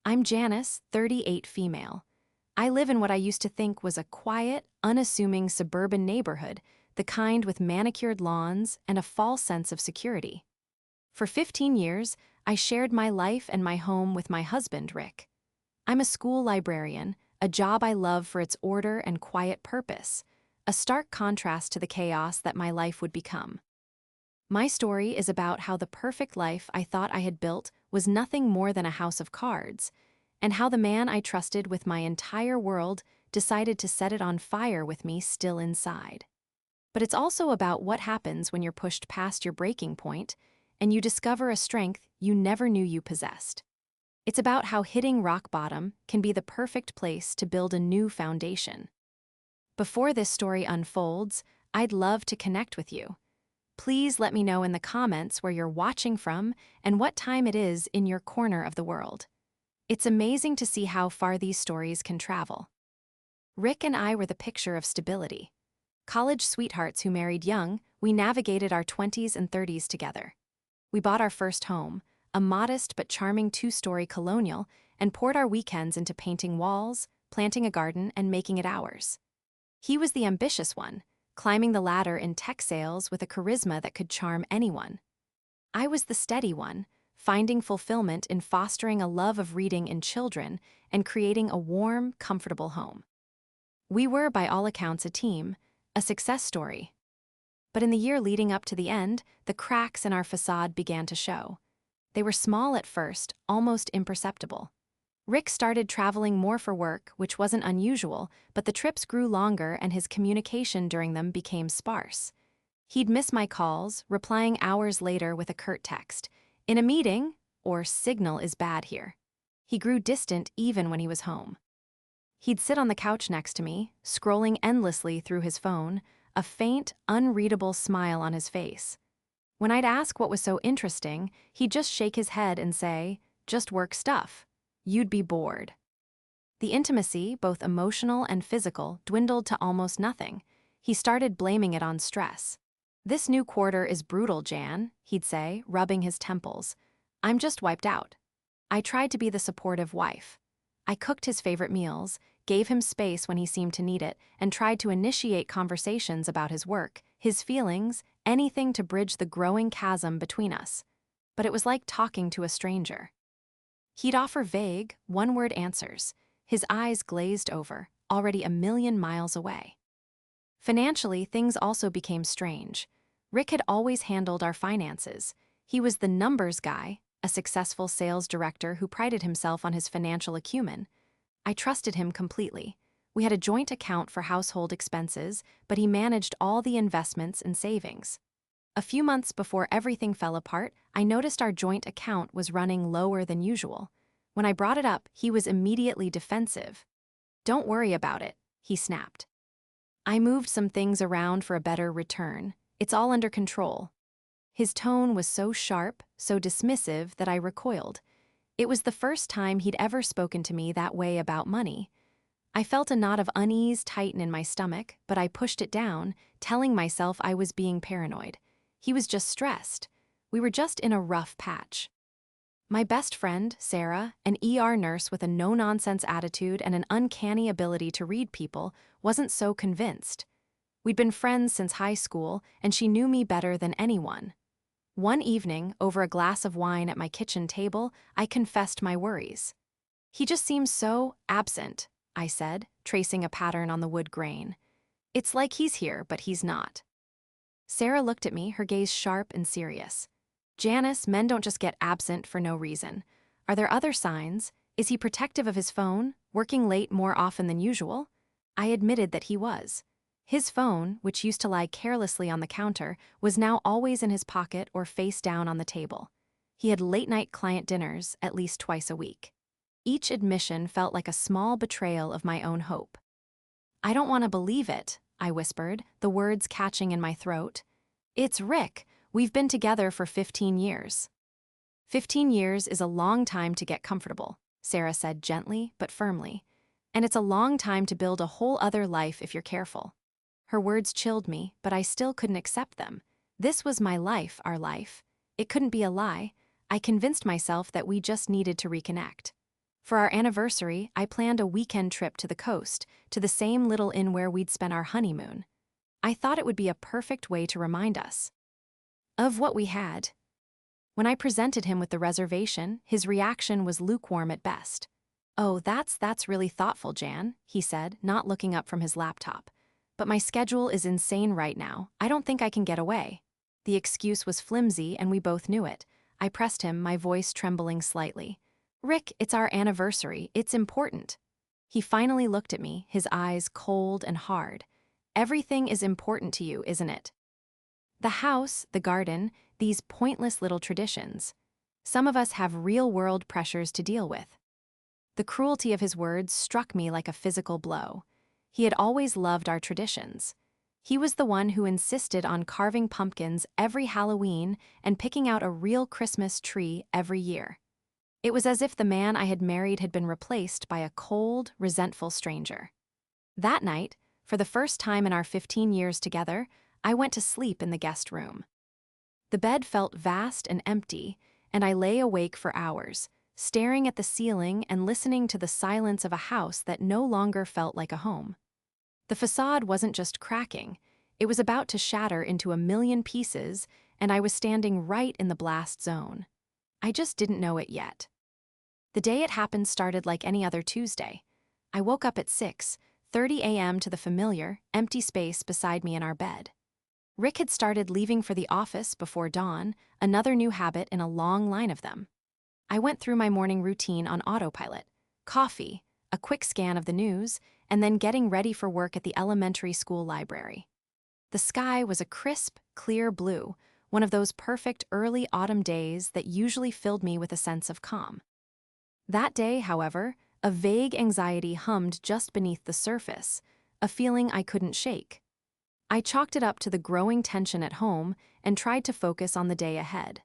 I'm Janice, 38 female. I live in what I used to think was a quiet, unassuming suburban neighborhood, the kind with manicured lawns and a false sense of security. For 15 years, I shared my life and my home with my husband, Rick. I'm a school librarian, a job I love for its order and quiet purpose, a stark contrast to the chaos that my life would become. My story is about how the perfect life I thought I had built was nothing more than a house of cards, and how the man I trusted with my entire world decided to set it on fire with me still inside. But it's also about what happens when you're pushed past your breaking point and you discover a strength you never knew you possessed. It's about how hitting rock bottom can be the perfect place to build a new foundation. Before this story unfolds, I'd love to connect with you. Please let me know in the comments where you're watching from and what time it is in your corner of the world. It's amazing to see how far these stories can travel. Rick and I were the picture of stability. College sweethearts who married young, we navigated our 20s and 30s together. We bought our first home, a modest but charming two-story colonial, and poured our weekends into painting walls, planting a garden, and making it ours. He was the ambitious one, climbing the ladder in tech sales with a charisma that could charm anyone. I was the steady one, finding fulfillment in fostering a love of reading in children and creating a warm, comfortable home. We were, by all accounts, a team, a success story. But in the year leading up to the end, the cracks in our facade began to show. They were small at first, almost imperceptible. Rick started traveling more for work, which wasn't unusual, but the trips grew longer and his communication during them became sparse. He'd miss my calls, replying hours later with a curt text. In a meeting, or signal is bad here. He grew distant even when he was home. He'd sit on the couch next to me, scrolling endlessly through his phone, a faint, unreadable smile on his face. When I'd ask what was so interesting, he'd just shake his head and say, "Just work stuff. You'd be bored." The intimacy, both emotional and physical, dwindled to almost nothing. He started blaming it on stress. "This new quarter is brutal, Jan," he'd say, rubbing his temples. "I'm just wiped out." I tried to be the supportive wife. I cooked his favorite meals, gave him space when he seemed to need it, and tried to initiate conversations about his work, his feelings, anything to bridge the growing chasm between us. But it was like talking to a stranger. He'd offer vague, one-word answers, his eyes glazed over, already a million miles away. Financially, things also became strange. Rick had always handled our finances. He was the numbers guy, a successful sales director who prided himself on his financial acumen. I trusted him completely. We had a joint account for household expenses, but he managed all the investments and savings. A few months before everything fell apart, I noticed our joint account was running lower than usual. When I brought it up, he was immediately defensive. "Don't worry about it," he snapped. "I moved some things around for a better return. It's all under control." His tone was so sharp, so dismissive that I recoiled. It was the first time he'd ever spoken to me that way about money. I felt a knot of unease tighten in my stomach, but I pushed it down, telling myself I was being paranoid. He was just stressed. We were just in a rough patch. My best friend, Sarah, an ER nurse with a no-nonsense attitude and an uncanny ability to read people, wasn't so convinced. We'd been friends since high school, and she knew me better than anyone. One evening, over a glass of wine at my kitchen table, I confessed my worries. "He just seems so absent," I said, tracing a pattern on the wood grain. "It's like he's here, but he's not." Sarah looked at me, her gaze sharp and serious. "Janice, men don't just get absent for no reason. Are there other signs? Is he protective of his phone, working late more often than usual?" I admitted that he was. His phone, which used to lie carelessly on the counter, was now always in his pocket or face down on the table. He had late-night client dinners at least twice a week. Each admission felt like a small betrayal of my own hope. "I don't want to believe it," I whispered, the words catching in my throat. "It's Rick. We've been together for 15 years. 15 years is a long time to get comfortable," Sarah said gently but firmly. "And it's a long time to build a whole other life if you're careful." Her words chilled me, but I still couldn't accept them. This was my life, our life. It couldn't be a lie. I convinced myself that we just needed to reconnect. For our anniversary, I planned a weekend trip to the coast, to the same little inn where we'd spent our honeymoon. I thought it would be a perfect way to remind us of what we had. When I presented him with the reservation, his reaction was lukewarm at best. "Oh, that's really thoughtful, Jan," he said, not looking up from his laptop. "But my schedule is insane right now. I don't think I can get away." The excuse was flimsy, and we both knew it. I pressed him, my voice trembling slightly. "Rick, it's our anniversary. It's important." He finally looked at me, his eyes cold and hard. "Everything is important to you, isn't it? The house, the garden, these pointless little traditions. Some of us have real-world pressures to deal with." The cruelty of his words struck me like a physical blow. He had always loved our traditions. He was the one who insisted on carving pumpkins every Halloween and picking out a real Christmas tree every year. It was as if the man I had married had been replaced by a cold, resentful stranger. That night, for the first time in our 15 years together, I went to sleep in the guest room. The bed felt vast and empty, and I lay awake for hours, staring at the ceiling and listening to the silence of a house that no longer felt like a home. The facade wasn't just cracking, it was about to shatter into a million pieces, and I was standing right in the blast zone. I just didn't know it yet. The day it happened started like any other Tuesday. I woke up at 6:30 a.m. to the familiar, empty space beside me in our bed. Rick had started leaving for the office before dawn, another new habit in a long line of them. I went through my morning routine on autopilot: coffee, a quick scan of the news, and then getting ready for work at the elementary school library. The sky was a crisp, clear blue, one of those perfect early autumn days that usually filled me with a sense of calm. That day, however, a vague anxiety hummed just beneath the surface, a feeling I couldn't shake. I chalked it up to the growing tension at home and tried to focus on the day ahead.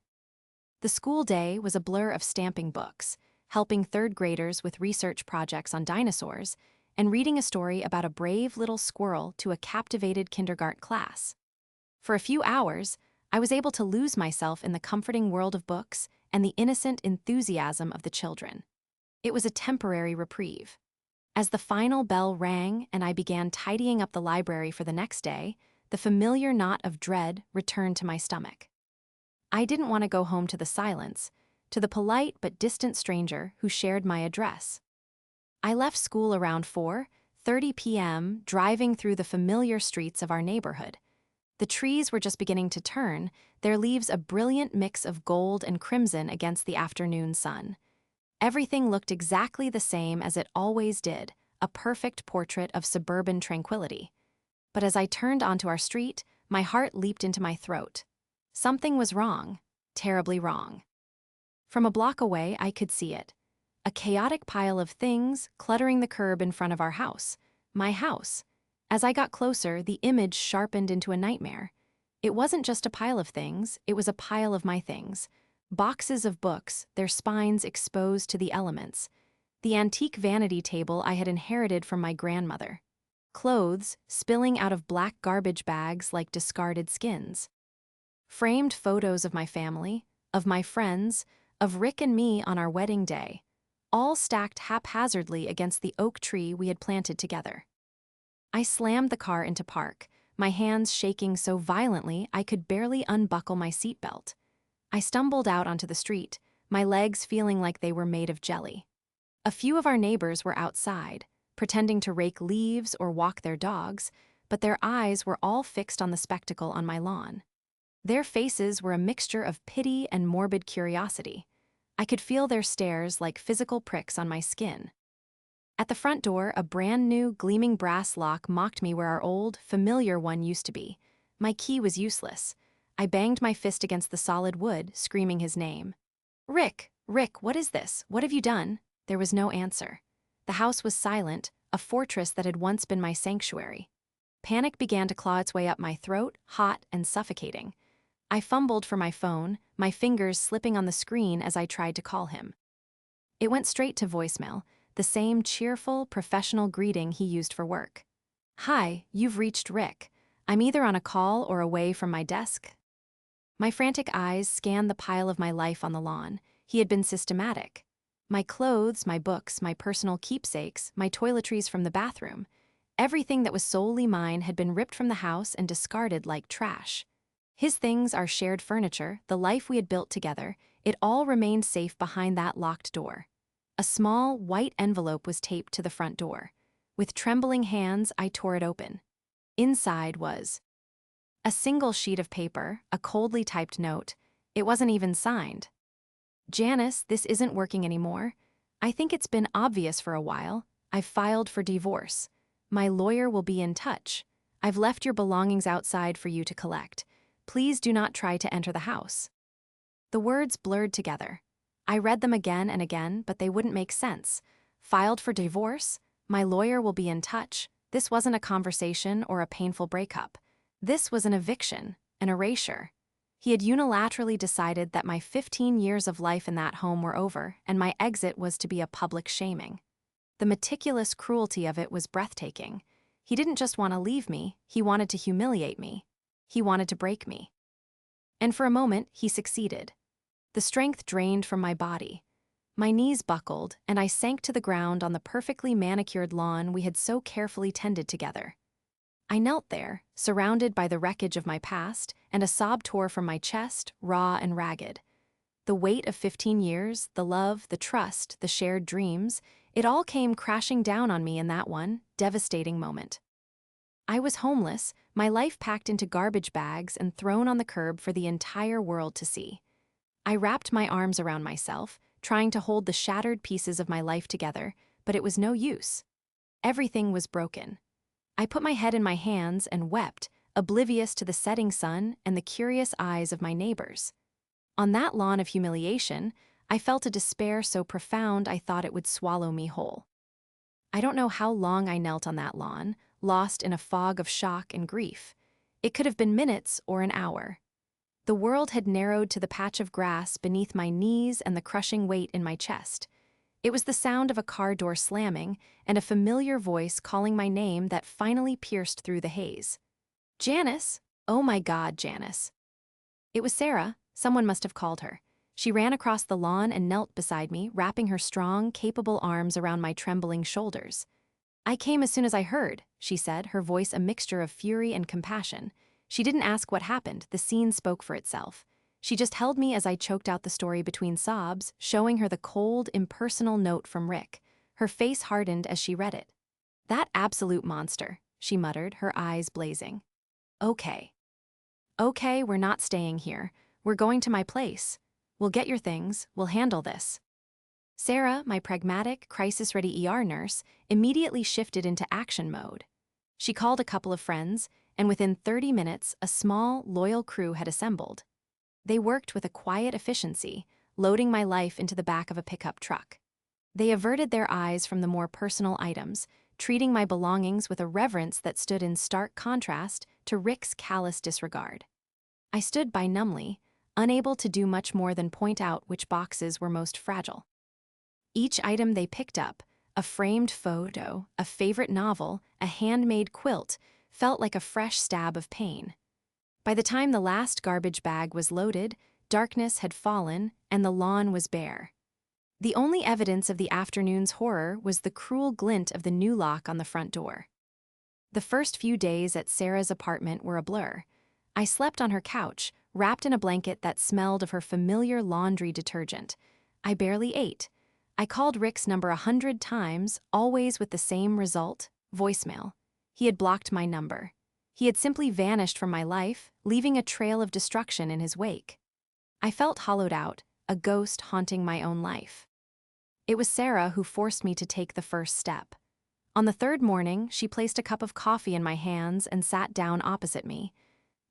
The school day was a blur of stamping books, helping third graders with research projects on dinosaurs, and reading a story about a brave little squirrel to a captivated kindergarten class. For a few hours, I was able to lose myself in the comforting world of books and the innocent enthusiasm of the children. It was a temporary reprieve. As the final bell rang and I began tidying up the library for the next day, the familiar knot of dread returned to my stomach. I didn't want to go home to the silence, to the polite but distant stranger who shared my address. I left school around 4:30 p.m., driving through the familiar streets of our neighborhood. The trees were just beginning to turn, their leaves a brilliant mix of gold and crimson against the afternoon sun. Everything looked exactly the same as it always did, a perfect portrait of suburban tranquility. But as I turned onto our street, my heart leaped into my throat. Something was wrong, terribly wrong. From a block away, I could see it. A chaotic pile of things cluttering the curb in front of our house, my house. As I got closer, the image sharpened into a nightmare. It wasn't just a pile of things, it was a pile of my things. Boxes of books, their spines exposed to the elements. The antique vanity table I had inherited from my grandmother. Clothes spilling out of black garbage bags like discarded skins. Framed photos of my family, of my friends, of Rick and me on our wedding day, all stacked haphazardly against the oak tree we had planted together. I slammed the car into park, my hands shaking so violently I could barely unbuckle my seatbelt. I stumbled out onto the street, my legs feeling like they were made of jelly. A few of our neighbors were outside, pretending to rake leaves or walk their dogs, but their eyes were all fixed on the spectacle on my lawn. Their faces were a mixture of pity and morbid curiosity. I could feel their stares like physical pricks on my skin. At the front door, a brand new, gleaming brass lock mocked me where our old, familiar one used to be. My key was useless. I banged my fist against the solid wood, screaming his name. "Rick, Rick, what is this? What have you done?" There was no answer. The house was silent, a fortress that had once been my sanctuary. Panic began to claw its way up my throat, hot and suffocating. I fumbled for my phone, my fingers slipping on the screen as I tried to call him. It went straight to voicemail, the same cheerful, professional greeting he used for work. "Hi, you've reached Rick. I'm either on a call or away from my desk." My frantic eyes scanned the pile of my life on the lawn. He had been systematic. My clothes, my books, my personal keepsakes, my toiletries from the bathroom. Everything that was solely mine had been ripped from the house and discarded like trash. His things, our shared furniture, the life we had built together, it all remained safe behind that locked door. A small, white envelope was taped to the front door. With trembling hands, I tore it open. Inside was a single sheet of paper, a coldly typed note. It wasn't even signed. Janice, this isn't working anymore. I think it's been obvious for a while. I've filed for divorce. My lawyer will be in touch. I've left your belongings outside for you to collect. Please do not try to enter the house. The words blurred together. I read them again and again, but they wouldn't make sense. Filed for divorce? My lawyer will be in touch. This wasn't a conversation or a painful breakup. This was an eviction, an erasure. He had unilaterally decided that my 15 years of life in that home were over, and my exit was to be a public shaming. The meticulous cruelty of it was breathtaking. He didn't just want to leave me, he wanted to humiliate me. He wanted to break me. And for a moment, he succeeded. The strength drained from my body. My knees buckled, and I sank to the ground on the perfectly manicured lawn we had so carefully tended together. I knelt there, surrounded by the wreckage of my past, and a sob tore from my chest, raw and ragged. The weight of 15 years, the love, the trust, the shared dreams, it all came crashing down on me in that one devastating moment. I was homeless, my life packed into garbage bags and thrown on the curb for the entire world to see. I wrapped my arms around myself, trying to hold the shattered pieces of my life together, but it was no use. Everything was broken. I put my head in my hands and wept, oblivious to the setting sun and the curious eyes of my neighbors. On that lawn of humiliation, I felt a despair so profound I thought it would swallow me whole. I don't know how long I knelt on that lawn, lost in a fog of shock and grief. It could have been minutes or an hour. The world had narrowed to the patch of grass beneath my knees and the crushing weight in my chest. It was the sound of a car door slamming and a familiar voice calling my name that finally pierced through the haze. Janice! Oh my God, Janice. It was Sarah. Someone must have called her. She ran across the lawn and knelt beside me, wrapping her strong, capable arms around my trembling shoulders. I came as soon as I heard, she said, her voice a mixture of fury and compassion. She didn't ask what happened, the scene spoke for itself. She just held me as I choked out the story between sobs, showing her the cold, impersonal note from Rick. Her face hardened as she read it. That absolute monster, she muttered, her eyes blazing. Okay. Okay, we're not staying here. We're going to my place. We'll get your things, we'll handle this. Sarah, my pragmatic, crisis-ready ER nurse, immediately shifted into action mode. She called a couple of friends, and within 30 minutes, a small, loyal crew had assembled. They worked with a quiet efficiency, loading my life into the back of a pickup truck. They averted their eyes from the more personal items, treating my belongings with a reverence that stood in stark contrast to Rick's callous disregard. I stood by numbly, unable to do much more than point out which boxes were most fragile. Each item they picked up, a framed photo, a favorite novel, a handmade quilt, felt like a fresh stab of pain. By the time the last garbage bag was loaded, darkness had fallen and the lawn was bare. The only evidence of the afternoon's horror was the cruel glint of the new lock on the front door. The first few days at Sarah's apartment were a blur. I slept on her couch, wrapped in a blanket that smelled of her familiar laundry detergent. I barely ate. I called Rick's number 100 times, always with the same result, voicemail. He had blocked my number. He had simply vanished from my life, leaving a trail of destruction in his wake. I felt hollowed out, a ghost haunting my own life. It was Sarah who forced me to take the first step. On the third morning, she placed a cup of coffee in my hands and sat down opposite me.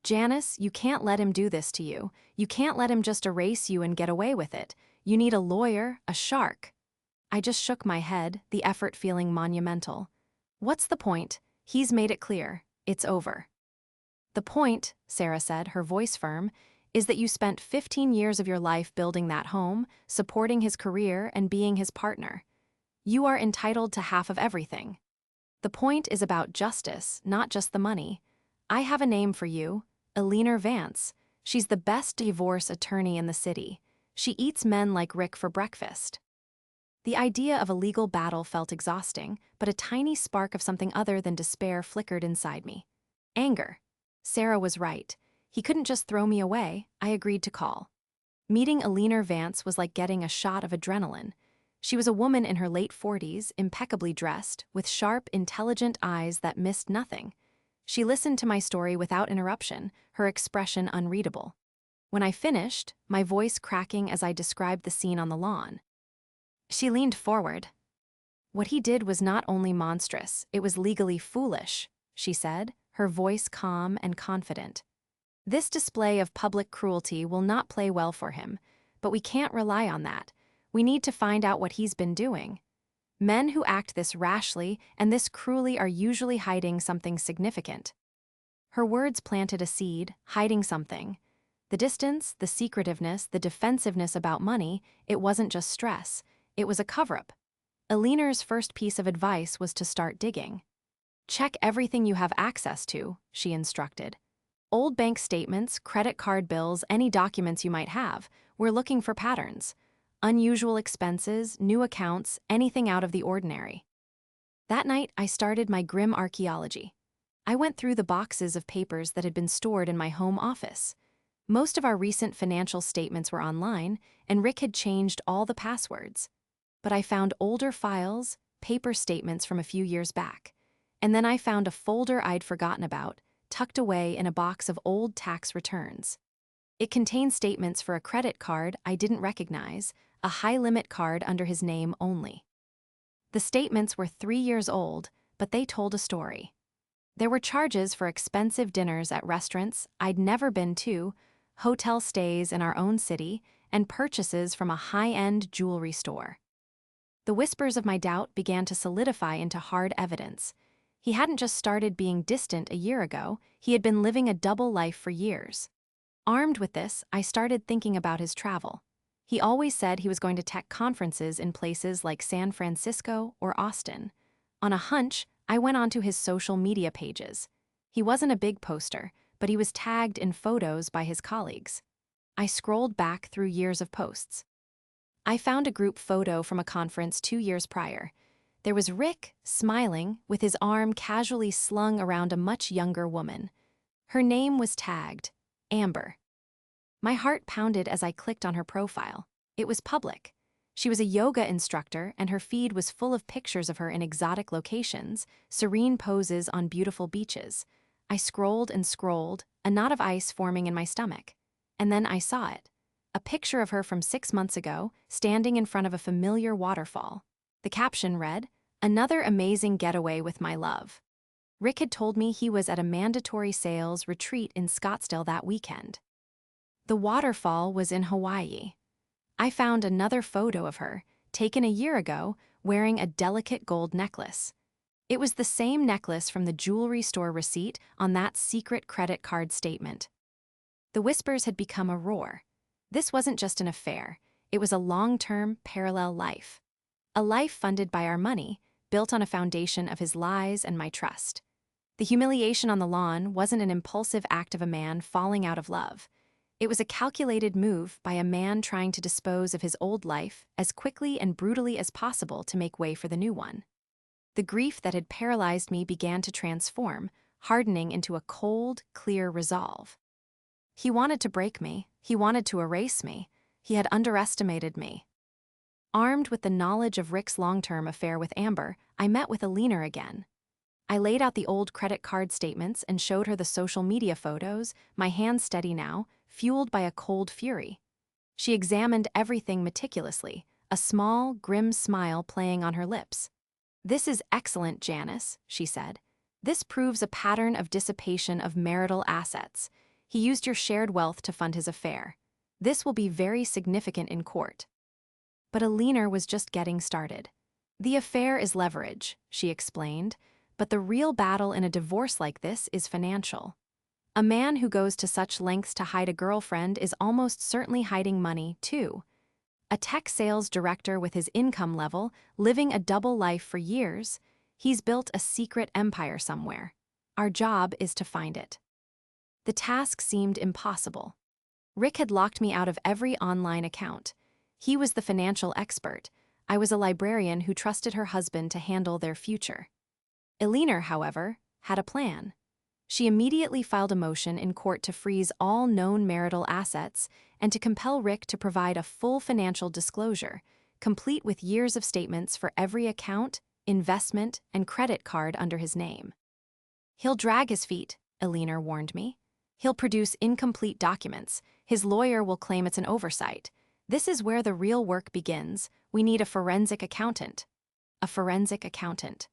Janice, you can't let him do this to you. You can't let him just erase you and get away with it. You need a lawyer, a shark. I just shook my head, the effort feeling monumental. What's the point? He's made it clear. It's over. The point, Sarah said, her voice firm, is that you spent 15 years of your life building that home, supporting his career, and being his partner. You are entitled to half of everything. The point is about justice, not just the money. I have a name for you, Eleanor Vance. She's the best divorce attorney in the city. She eats men like Rick for breakfast. The idea of a legal battle felt exhausting, but a tiny spark of something other than despair flickered inside me. Anger. Sarah was right. He couldn't just throw me away. I agreed to call. Meeting Alina Vance was like getting a shot of adrenaline. She was a woman in her late 40s, impeccably dressed, with sharp, intelligent eyes that missed nothing. She listened to my story without interruption, her expression unreadable. When I finished, my voice cracking as I described the scene on the lawn. She leaned forward. "What he did was not only monstrous, it was legally foolish," she said, her voice calm and confident. "This display of public cruelty will not play well for him, but we can't rely on that. We need to find out what he's been doing. Men who act this rashly and this cruelly are usually hiding something significant." Her words planted a seed, hiding something. The distance, the secretiveness, the defensiveness about money, it wasn't just stress. It was a cover-up. Alina's first piece of advice was to start digging. "Check everything you have access to," she instructed. "Old bank statements, credit card bills, any documents you might have. We're looking for patterns. Unusual expenses, new accounts, anything out of the ordinary." That night, I started my grim archaeology. I went through the boxes of papers that had been stored in my home office. Most of our recent financial statements were online, and Rick had changed all the passwords. But I found older files, paper statements from a few years back. And then I found a folder I'd forgotten about, tucked away in a box of old tax returns. It contained statements for a credit card I didn't recognize, a high-limit card under his name only. The statements were 3 years old, but they told a story. There were charges for expensive dinners at restaurants I'd never been to, hotel stays in our own city, and purchases from a high-end jewelry store. The whispers of my doubt began to solidify into hard evidence. He hadn't just started being distant a year ago, he had been living a double life for years. Armed with this, I started thinking about his travel. He always said he was going to tech conferences in places like San Francisco or Austin. On a hunch, I went onto his social media pages. He wasn't a big poster, but he was tagged in photos by his colleagues. I scrolled back through years of posts. I found a group photo from a conference 2 years prior. There was Rick, smiling, with his arm casually slung around a much younger woman. Her name was tagged Amber. My heart pounded as I clicked on her profile. It was public. She was a yoga instructor, and her feed was full of pictures of her in exotic locations, serene poses on beautiful beaches. I scrolled and scrolled, a knot of ice forming in my stomach. And then I saw it. A picture of her from 6 months ago, standing in front of a familiar waterfall. The caption read, "Another amazing getaway with my love." Rick had told me he was at a mandatory sales retreat in Scottsdale that weekend. The waterfall was in Hawaii. I found another photo of her, taken a year ago, wearing a delicate gold necklace. It was the same necklace from the jewelry store receipt on that secret credit card statement. The whispers had become a roar. This wasn't just an affair, it was a long-term, parallel life. A life funded by our money, built on a foundation of his lies and my trust. The humiliation on the lawn wasn't an impulsive act of a man falling out of love. It was a calculated move by a man trying to dispose of his old life as quickly and brutally as possible to make way for the new one. The grief that had paralyzed me began to transform, hardening into a cold, clear resolve. He wanted to break me, he wanted to erase me, he had underestimated me. Armed with the knowledge of Rick's long-term affair with Amber, I met with Alina again. I laid out the old credit card statements and showed her the social media photos, my hands steady now, fueled by a cold fury. She examined everything meticulously, a small, grim smile playing on her lips. "This is excellent, Janice," she said. "This proves a pattern of dissipation of marital assets. He used your shared wealth to fund his affair. This will be very significant in court." But Alina was just getting started. "The affair is leverage," she explained, "but the real battle in a divorce like this is financial. A man who goes to such lengths to hide a girlfriend is almost certainly hiding money, too. A tech sales director with his income level, living a double life for years, he's built a secret empire somewhere. Our job is to find it." The task seemed impossible. Rick had locked me out of every online account. He was the financial expert. I was a librarian who trusted her husband to handle their future. Eleanor, however, had a plan. She immediately filed a motion in court to freeze all known marital assets and to compel Rick to provide a full financial disclosure, complete with years of statements for every account, investment, and credit card under his name. "He'll drag his feet," Eleanor warned me. "He'll produce incomplete documents. His lawyer will claim it's an oversight. This is where the real work begins. We need a forensic accountant." A forensic accountant.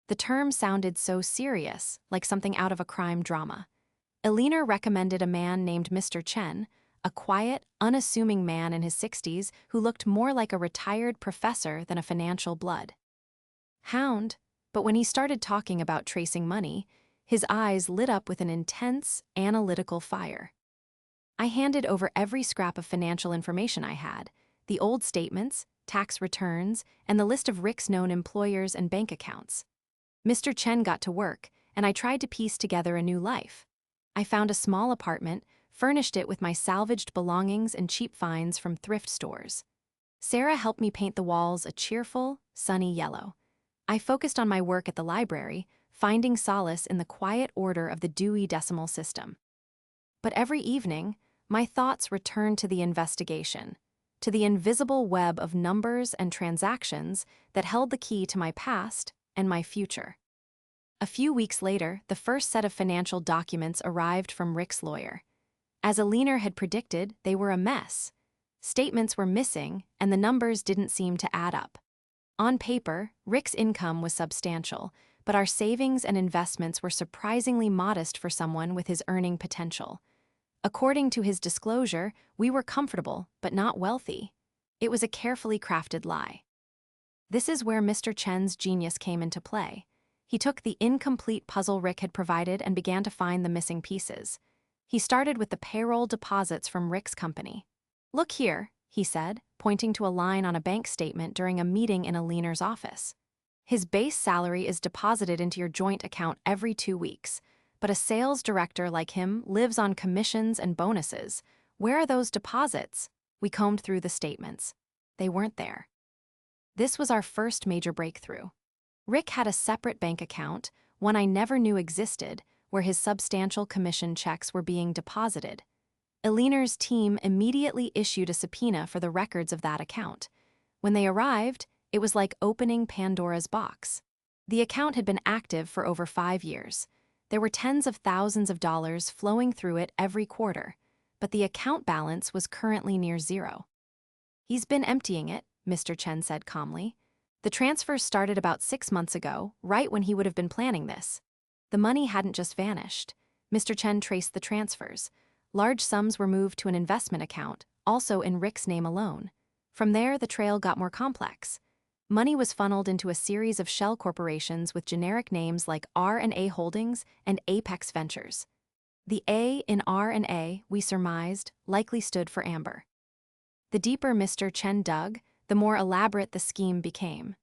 The term sounded so serious, like something out of a crime drama. Eleanor recommended a man named Mr. Chen, a quiet, unassuming man in his 60s who looked more like a retired professor than a financial blood hound, but when he started talking about tracing money, his eyes lit up with an intense, analytical fire. I handed over every scrap of financial information I had, the old statements, tax returns, and the list of Rick's known employers and bank accounts. Mr. Chen got to work, and I tried to piece together a new life. I found a small apartment, furnished it with my salvaged belongings and cheap finds from thrift stores. Sarah helped me paint the walls a cheerful, sunny yellow. I focused on my work at the library, finding solace in the quiet order of the Dewey Decimal System. But every evening, my thoughts returned to the investigation, to the invisible web of numbers and transactions that held the key to my past and my future. A few weeks later, the first set of financial documents arrived from Rick's lawyer. As Eleanor had predicted, they were a mess. Statements were missing, and the numbers didn't seem to add up. On paper, Rick's income was substantial, but our savings and investments were surprisingly modest for someone with his earning potential. According to his disclosure, we were comfortable, but not wealthy. It was a carefully crafted lie. This is where Mr. Chen's genius came into play. He took the incomplete puzzle Rick had provided and began to find the missing pieces. He started with the payroll deposits from Rick's company. "Look here," he said, pointing to a line on a bank statement during a meeting in Eleanor's office. "His base salary is deposited into your joint account every 2 weeks, but a sales director like him lives on commissions and bonuses. Where are those deposits?" We combed through the statements. They weren't there. This was our first major breakthrough. Rick had a separate bank account, one I never knew existed, where his substantial commission checks were being deposited. Eleanor's team immediately issued a subpoena for the records of that account. When they arrived, it was like opening Pandora's box. The account had been active for over 5 years. There were tens of thousands of dollars flowing through it every quarter, but the account balance was currently near zero. "He's been emptying it," Mr. Chen said calmly. "The transfers started about 6 months ago, right when he would have been planning this." The money hadn't just vanished. Mr. Chen traced the transfers. Large sums were moved to an investment account, also in Rick's name alone. From there, the trail got more complex. Money was funneled into a series of shell corporations with generic names like R&A Holdings and Apex Ventures. The A in R&A, we surmised, likely stood for Amber. The deeper Mr. Chen dug, the more elaborate the scheme became.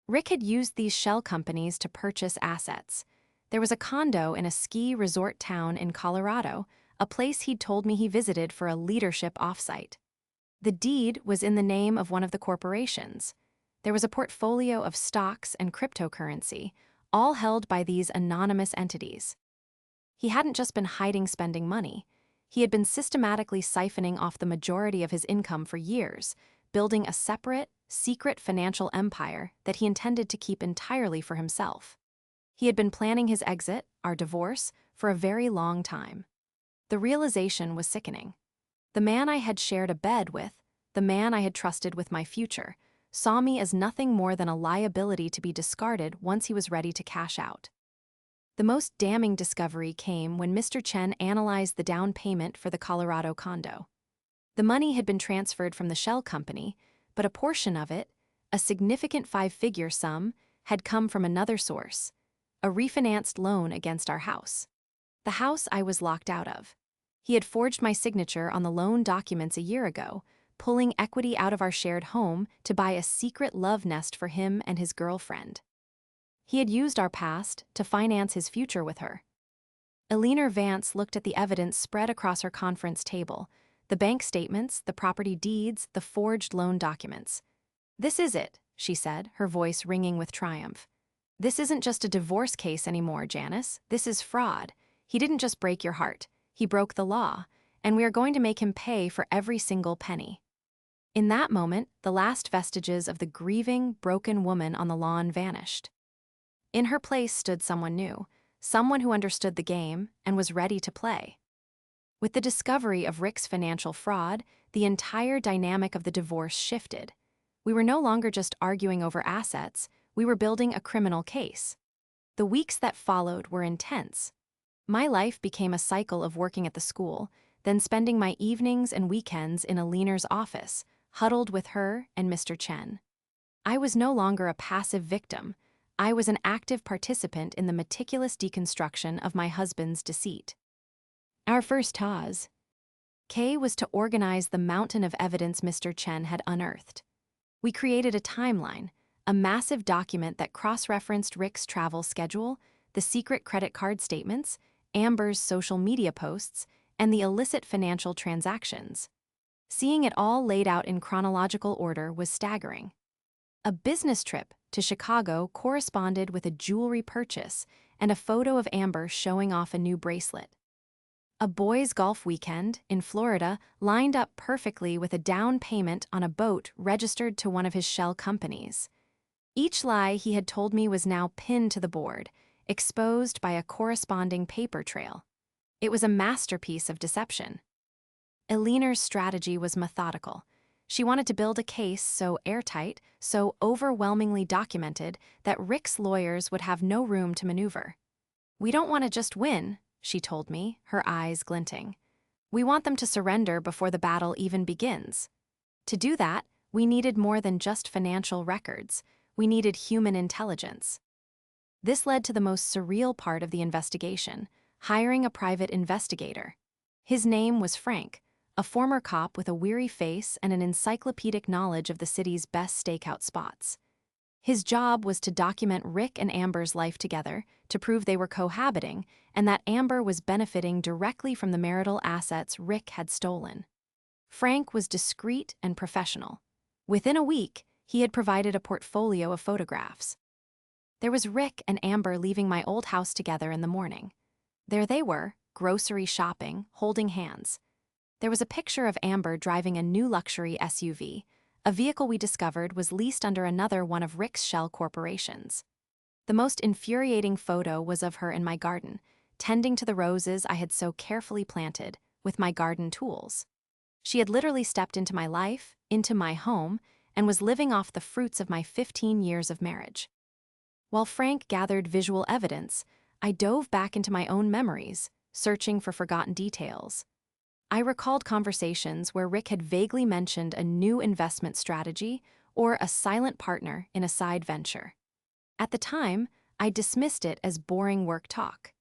Rick had used these shell companies to purchase assets. There was a condo in a ski resort town in Colorado, a place he'd told me he visited for a leadership offsite. The deed was in the name of one of the corporations. There was a portfolio of stocks and cryptocurrency, all held by these anonymous entities. He hadn't just been hiding spending money. He had been systematically siphoning off the majority of his income for years, building a separate, secret financial empire that he intended to keep entirely for himself. He had been planning his exit, our divorce, for a very long time. The realization was sickening. The man I had shared a bed with, the man I had trusted with my future, saw me as nothing more than a liability to be discarded once he was ready to cash out. The most damning discovery came when Mr. Chen analyzed the down payment for the Colorado condo. The money had been transferred from the shell company, but a portion of it, a significant 5-figure sum, had come from another source, a refinanced loan against our house. The house I was locked out of. He had forged my signature on the loan documents a year ago, pulling equity out of our shared home to buy a secret love nest for him and his girlfriend. He had used our past to finance his future with her. Eleanor Vance looked at the evidence spread across her conference table, the bank statements, the property deeds, the forged loan documents. "This is it," she said, her voice ringing with triumph. "This isn't just a divorce case anymore, Janice. This is fraud. He didn't just break your heart. He broke the law, and we are going to make him pay for every single penny." In that moment, the last vestiges of the grieving, broken woman on the lawn vanished. In her place stood someone new, someone who understood the game and was ready to play. With the discovery of Rick's financial fraud, the entire dynamic of the divorce shifted. We were no longer just arguing over assets, we were building a criminal case. The weeks that followed were intense. My life became a cycle of working at the school, then spending my evenings and weekends in Alina's office, huddled with her and Mr. Chen. I was no longer a passive victim. I was an active participant in the meticulous deconstruction of my husband's deceit. Our first task, Kay, was to organize the mountain of evidence Mr. Chen had unearthed. We created a timeline, a massive document that cross-referenced Rick's travel schedule, the secret credit card statements, Amber's social media posts, and the illicit financial transactions. Seeing it all laid out in chronological order was staggering. A business trip to Chicago corresponded with a jewelry purchase and a photo of Amber showing off a new bracelet. A boys' golf weekend in Florida lined up perfectly with a down payment on a boat registered to one of his shell companies. Each lie he had told me was now pinned to the board, exposed by a corresponding paper trail. It was a masterpiece of deception. Alina's strategy was methodical. She wanted to build a case so airtight, so overwhelmingly documented, that Rick's lawyers would have no room to maneuver. "We don't want to just win," she told me, her eyes glinting. "We want them to surrender before the battle even begins." To do that, we needed more than just financial records. We needed human intelligence. This led to the most surreal part of the investigation, hiring a private investigator. His name was Frank, a former cop with a weary face and an encyclopedic knowledge of the city's best stakeout spots. His job was to document Rick and Amber's life together, to prove they were cohabiting, and that Amber was benefiting directly from the marital assets Rick had stolen. Frank was discreet and professional. Within a week, he had provided a portfolio of photographs. There was Rick and Amber leaving my old house together in the morning. There they were, grocery shopping, holding hands. There was a picture of Amber driving a new luxury SUV, a vehicle we discovered was leased under another one of Rick's shell corporations. The most infuriating photo was of her in my garden, tending to the roses I had so carefully planted, with my garden tools. She had literally stepped into my life, into my home, and was living off the fruits of my 15 years of marriage. While Frank gathered visual evidence, I dove back into my own memories, searching for forgotten details. I recalled conversations where Rick had vaguely mentioned a new investment strategy or a silent partner in a side venture. At the time, I dismissed it as boring work talk.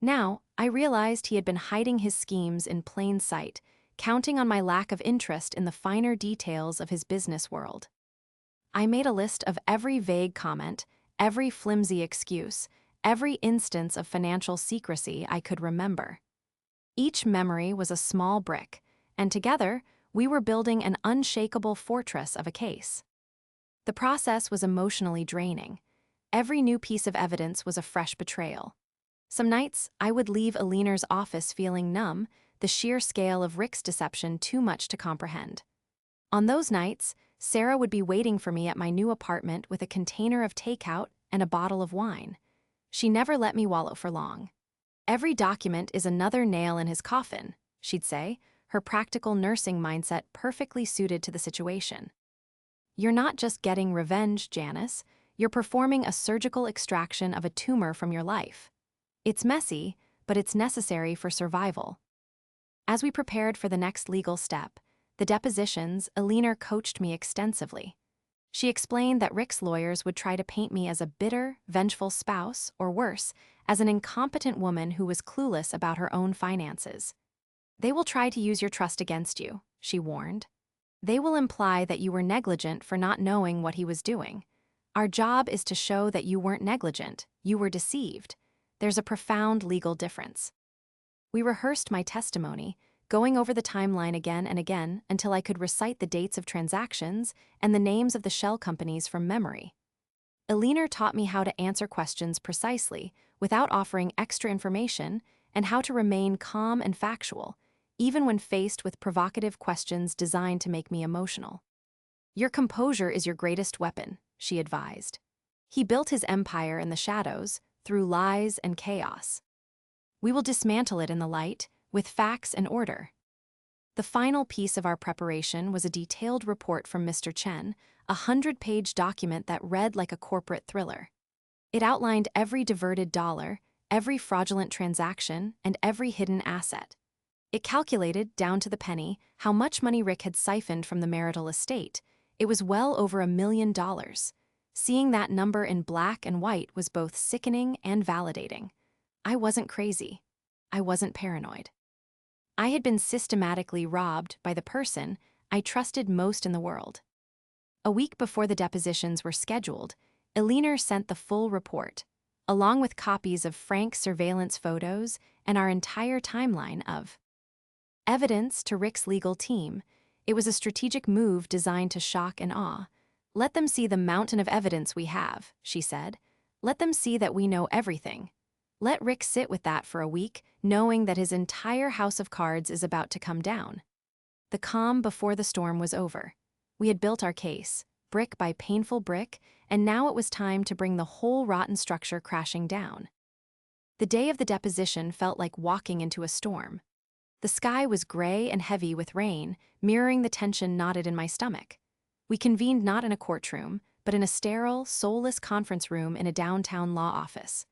Now, I realized he had been hiding his schemes in plain sight, counting on my lack of interest in the finer details of his business world. I made a list of every vague comment, every flimsy excuse, every instance of financial secrecy I could remember. Each memory was a small brick, and together, we were building an unshakable fortress of a case. The process was emotionally draining. Every new piece of evidence was a fresh betrayal. Some nights, I would leave Alina's office feeling numb, the sheer scale of Rick's deception too much to comprehend. On those nights, Sarah would be waiting for me at my new apartment with a container of takeout and a bottle of wine. She never let me wallow for long. "Every document is another nail in his coffin," she'd say, her practical nursing mindset perfectly suited to the situation. "You're not just getting revenge, Janice. You're performing a surgical extraction of a tumor from your life. It's messy, but it's necessary for survival." As we prepared for the next legal step, the depositions, Alina coached me extensively. She explained that Rick's lawyers would try to paint me as a bitter, vengeful spouse, or worse, as an incompetent woman who was clueless about her own finances. "They will try to use your trust against you," she warned. "They will imply that you were negligent for not knowing what he was doing. Our job is to show that you weren't negligent, you were deceived. There's a profound legal difference." We rehearsed my testimony, going over the timeline again and again until I could recite the dates of transactions and the names of the shell companies from memory. Eliner taught me how to answer questions precisely, without offering extra information, and how to remain calm and factual, even when faced with provocative questions designed to make me emotional. Your composure is your greatest weapon, she advised. He built his empire in the shadows, through lies and chaos. We will dismantle it in the light, with facts and order. The final piece of our preparation was a detailed report from Mr. Chen, a 100-page document that read like a corporate thriller. It outlined every diverted dollar, every fraudulent transaction, and every hidden asset. It calculated, down to the penny, how much money Rick had siphoned from the marital estate. It was well over $1 million. Seeing that number in black and white was both sickening and validating. I wasn't crazy. I wasn't paranoid. I had been systematically robbed by the person I trusted most in the world. A week before the depositions were scheduled, Eliner sent the full report, along with copies of Frank's surveillance photos and our entire timeline of evidence to Rick's legal team. It was a strategic move designed to shock and awe. Let them see the mountain of evidence we have, she said. Let them see that we know everything. Let Rick sit with that for a week, knowing that his entire house of cards is about to come down. The calm before the storm was over. We had built our case, brick by painful brick, and now it was time to bring the whole rotten structure crashing down. The day of the deposition felt like walking into a storm. The sky was gray and heavy with rain, mirroring the tension knotted in my stomach. We convened not in a courtroom, but in a sterile, soulless conference room in a downtown law office.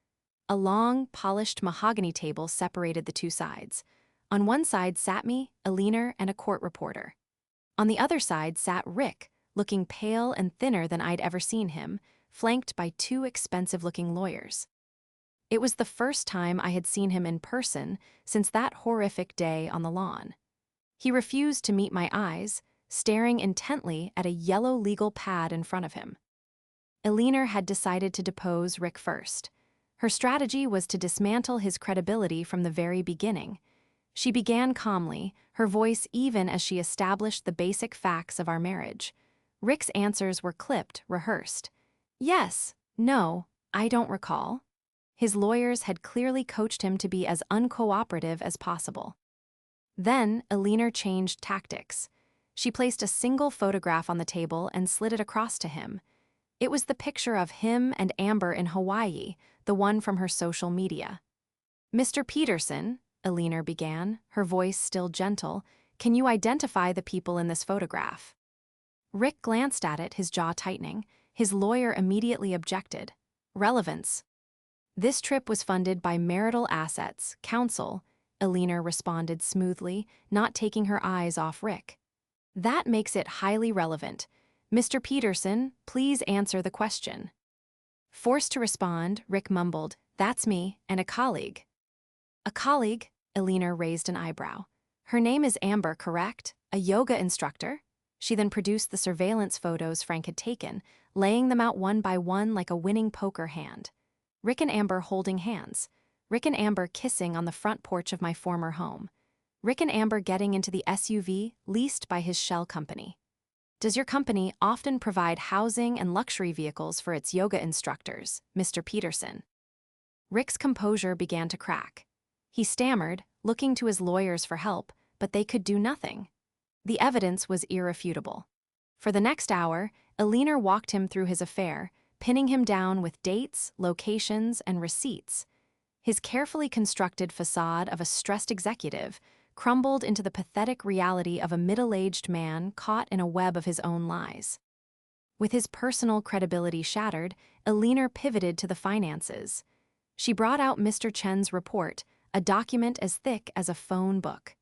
A long, polished mahogany table separated the two sides. On one side sat me, Eliner, and a court reporter. On the other side sat Rick, looking pale and thinner than I'd ever seen him, flanked by two expensive-looking lawyers. It was the first time I had seen him in person since that horrific day on the lawn. He refused to meet my eyes, staring intently at a yellow legal pad in front of him. Eliner had decided to depose Rick first. Her strategy was to dismantle his credibility from the very beginning. She began calmly, her voice even as she established the basic facts of our marriage. Rick's answers were clipped, rehearsed. Yes, no, I don't recall. His lawyers had clearly coached him to be as uncooperative as possible. Then, Eliner changed tactics. She placed a single photograph on the table and slid it across to him. It was the picture of him and Amber in Hawaii, the one from her social media. Mr. Peterson, Eliner began, her voice still gentle, can you identify the people in this photograph? Rick glanced at it, his jaw tightening. His lawyer immediately objected. Relevance. This trip was funded by marital assets, counsel, Eliner responded smoothly, not taking her eyes off Rick. That makes it highly relevant. Mr. Peterson, please answer the question. Forced to respond, Rick mumbled, that's me, and a colleague. A colleague? Eliner raised an eyebrow. Her name is Amber, correct? A yoga instructor? She then produced the surveillance photos Frank had taken, laying them out one by one like a winning poker hand. Rick and Amber holding hands. Rick and Amber kissing on the front porch of my former home. Rick and Amber getting into the SUV leased by his shell company. Does your company often provide housing and luxury vehicles for its yoga instructors, Mr. Peterson? Rick's composure began to crack. He stammered, looking to his lawyers for help, but they could do nothing. The evidence was irrefutable. For the next hour, Eliner walked him through his affair, pinning him down with dates, locations, and receipts. His carefully constructed facade of a stressed executive crumbled into the pathetic reality of a middle-aged man caught in a web of his own lies. With his personal credibility shattered, Eliner pivoted to the finances. She brought out Mr. Chen's report, a document as thick as a phone book.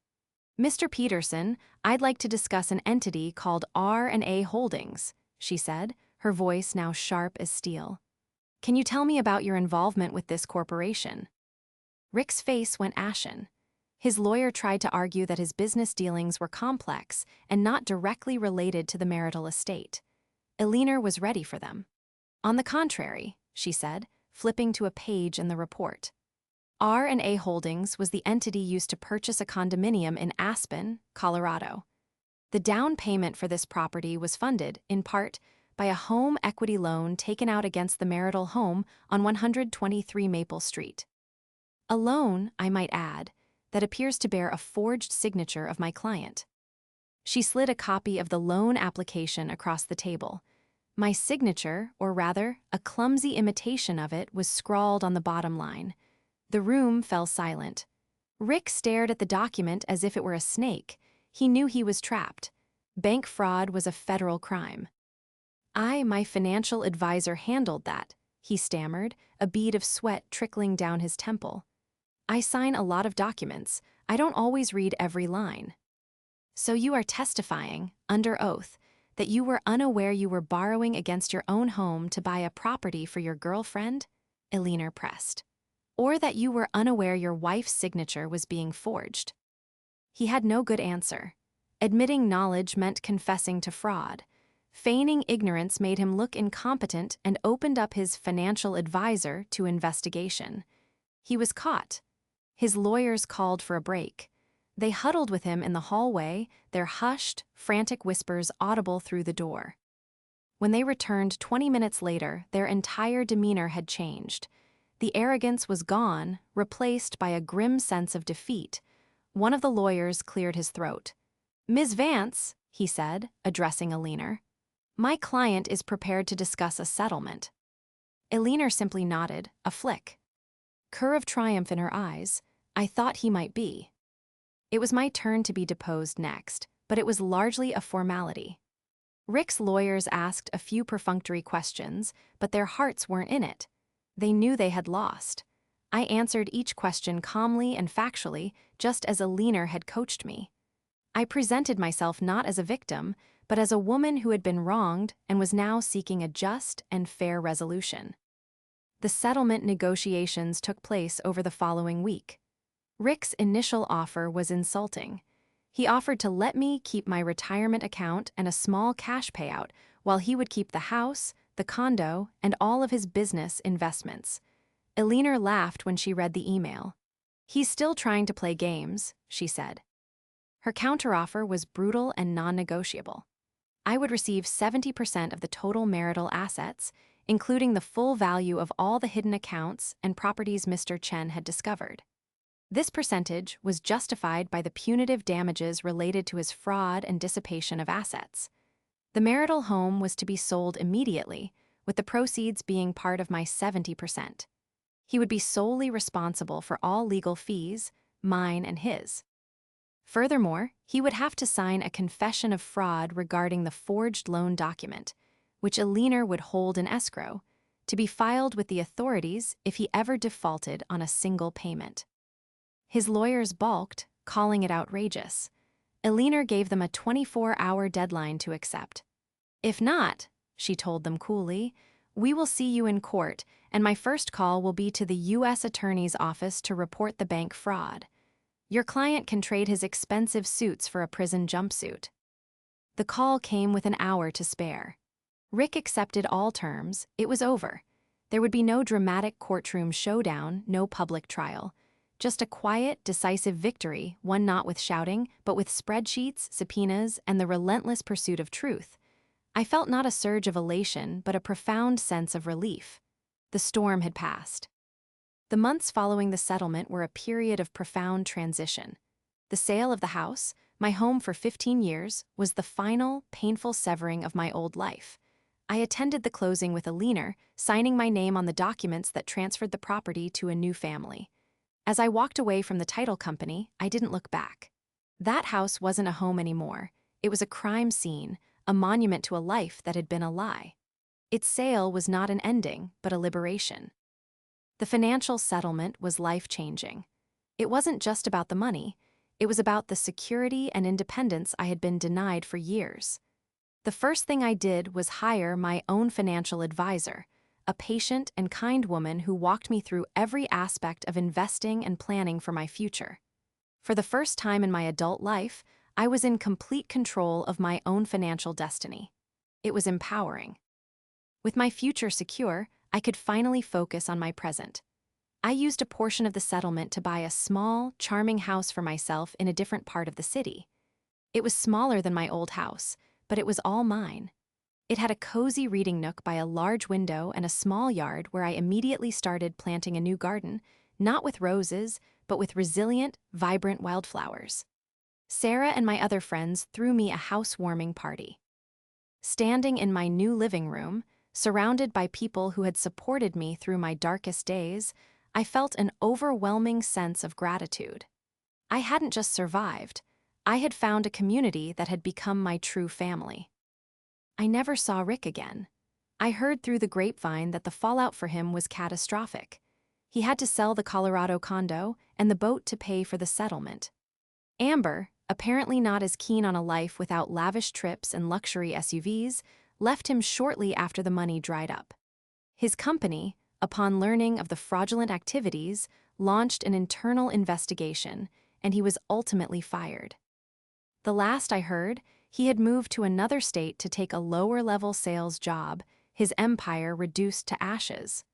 Mr. Peterson, I'd like to discuss an entity called R&A Holdings, she said, her voice now sharp as steel. Can you tell me about your involvement with this corporation? Rick's face went ashen. His lawyer tried to argue that his business dealings were complex and not directly related to the marital estate. Eliner was ready for them. On the contrary, she said, flipping to a page in the report. R&A Holdings was the entity used to purchase a condominium in Aspen, Colorado. The down payment for this property was funded, in part, by a home equity loan taken out against the marital home on 123 Maple Street. A loan, I might add, that appears to bear a forged signature of my client. She slid a copy of the loan application across the table. My signature, or rather, a clumsy imitation of it, was scrawled on the bottom line. The room fell silent. Rick stared at the document as if it were a snake. He knew he was trapped. Bank fraud was a federal crime. My financial advisor handled that, he stammered, a bead of sweat trickling down his temple. I sign a lot of documents. I don't always read every line. So you are testifying, under oath, that you were unaware you were borrowing against your own home to buy a property for your girlfriend? Eleanor pressed. Or that you were unaware your wife's signature was being forged? He had no good answer. Admitting knowledge meant confessing to fraud. Feigning ignorance made him look incompetent and opened up his financial advisor to investigation. He was caught. His lawyers called for a break. They huddled with him in the hallway, their hushed, frantic whispers audible through the door. When they returned 20 minutes later, their entire demeanor had changed. The arrogance was gone, replaced by a grim sense of defeat. One of the lawyers cleared his throat. "Ms. Vance," he said, addressing Eleanor, "my client is prepared to discuss a settlement." Eleanor simply nodded, a flick. Curve of triumph in her eyes. I thought he might be. It was my turn to be deposed next, but it was largely a formality. Rick's lawyers asked a few perfunctory questions, but their hearts weren't in it. They knew they had lost. I answered each question calmly and factually, just as Eleanor had coached me. I presented myself not as a victim, but as a woman who had been wronged and was now seeking a just and fair resolution. The settlement negotiations took place over the following week. Rick's initial offer was insulting. He offered to let me keep my retirement account and a small cash payout, while he would keep the house, the condo, and all of his business investments. Eleanor laughed when she read the email. "He's still trying to play games," she said. Her counteroffer was brutal and non-negotiable. I would receive 70% of the total marital assets, including the full value of all the hidden accounts and properties Mr. Chen had discovered. This percentage was justified by the punitive damages related to his fraud and dissipation of assets. The marital home was to be sold immediately, with the proceeds being part of my 70%. He would be solely responsible for all legal fees, mine and his. Furthermore, he would have to sign a confession of fraud regarding the forged loan document, which Eleanor would hold in escrow, to be filed with the authorities if he ever defaulted on a single payment. His lawyers balked, calling it outrageous. Eleanor gave them a 24-hour deadline to accept. "If not," she told them coolly, "we will see you in court, and my first call will be to the U.S. Attorney's Office to report the bank fraud. Your client can trade his expensive suits for a prison jumpsuit." The call came with an hour to spare. Rick accepted all terms. It was over. There would be no dramatic courtroom showdown, no public trial. Just a quiet, decisive victory, won not with shouting, but with spreadsheets, subpoenas, and the relentless pursuit of truth. I felt not a surge of elation, but a profound sense of relief. The storm had passed. The months following the settlement were a period of profound transition. The sale of the house, my home for 15 years, was the final, painful severing of my old life. I attended the closing with Eleanor, signing my name on the documents that transferred the property to a new family. As I walked away from the title company, I didn't look back. That house wasn't a home anymore. It was a crime scene, a monument to a life that had been a lie. Its sale was not an ending, but a liberation. The financial settlement was life-changing. It wasn't just about the money. It was about the security and independence I had been denied for years. The first thing I did was hire my own financial advisor, a patient and kind woman who walked me through every aspect of investing and planning for my future. For the first time in my adult life, I was in complete control of my own financial destiny. It was empowering. With my future secure, I could finally focus on my present. I used a portion of the settlement to buy a small, charming house for myself in a different part of the city. It was smaller than my old house, but it was all mine. It had a cozy reading nook by a large window and a small yard where I immediately started planting a new garden, not with roses, but with resilient, vibrant wildflowers. Sarah and my other friends threw me a housewarming party. Standing in my new living room, surrounded by people who had supported me through my darkest days, I felt an overwhelming sense of gratitude. I hadn't just survived, I had found a community that had become my true family. I never saw Rick again. I heard through the grapevine that the fallout for him was catastrophic. He had to sell the Colorado condo and the boat to pay for the settlement. Amber, apparently not as keen on a life without lavish trips and luxury SUVs, left him shortly after the money dried up. His company, upon learning of the fraudulent activities, launched an internal investigation, and he was ultimately fired. The last I heard, he had moved to another state to take a lower-level sales job, his empire reduced to ashes.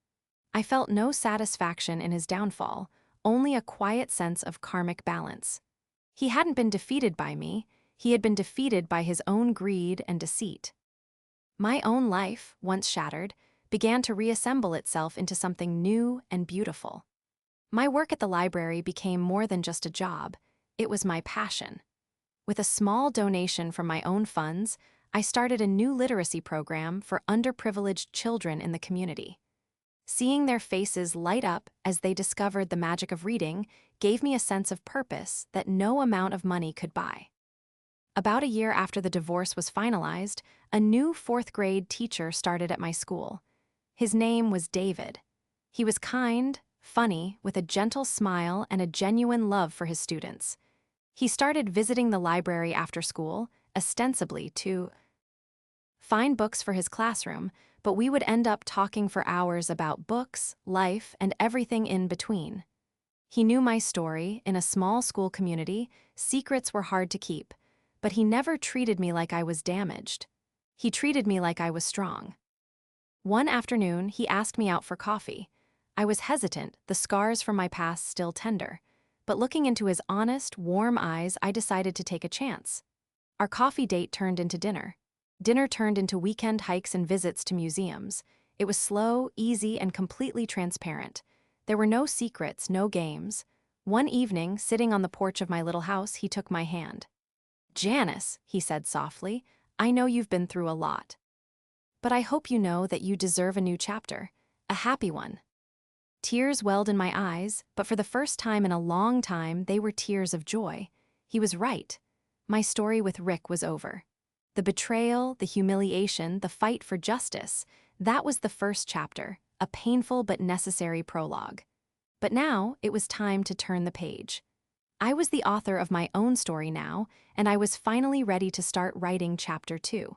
I felt no satisfaction in his downfall, only a quiet sense of karmic balance. He hadn't been defeated by me, he had been defeated by his own greed and deceit. My own life, once shattered, began to reassemble itself into something new and beautiful. My work at the library became more than just a job, it was my passion. With a small donation from my own funds, I started a new literacy program for underprivileged children in the community. Seeing their faces light up as they discovered the magic of reading gave me a sense of purpose that no amount of money could buy. About a year after the divorce was finalized, a new fourth-grade teacher started at my school. His name was David. He was kind, funny, with a gentle smile and a genuine love for his students. He started visiting the library after school, ostensibly to find books for his classroom, but we would end up talking for hours about books, life, and everything in between. He knew my story. In a small school community, secrets were hard to keep, but he never treated me like I was damaged. He treated me like I was strong. One afternoon, he asked me out for coffee. I was hesitant, the scars from my past still tender, but looking into his honest, warm eyes, I decided to take a chance. Our coffee date turned into dinner. Dinner turned into weekend hikes and visits to museums. It was slow, easy, and completely transparent. There were no secrets, no games. One evening, sitting on the porch of my little house, he took my hand. "Janice," he said softly, "I know you've been through a lot. But I hope you know that you deserve a new chapter, a happy one." Tears welled in my eyes, but for the first time in a long time, they were tears of joy. He was right. My story with Rick was over. The betrayal, the humiliation, the fight for justice, that was the first chapter, a painful but necessary prologue. But now, it was time to turn the page. I was the author of my own story now, and I was finally ready to start writing chapter 2.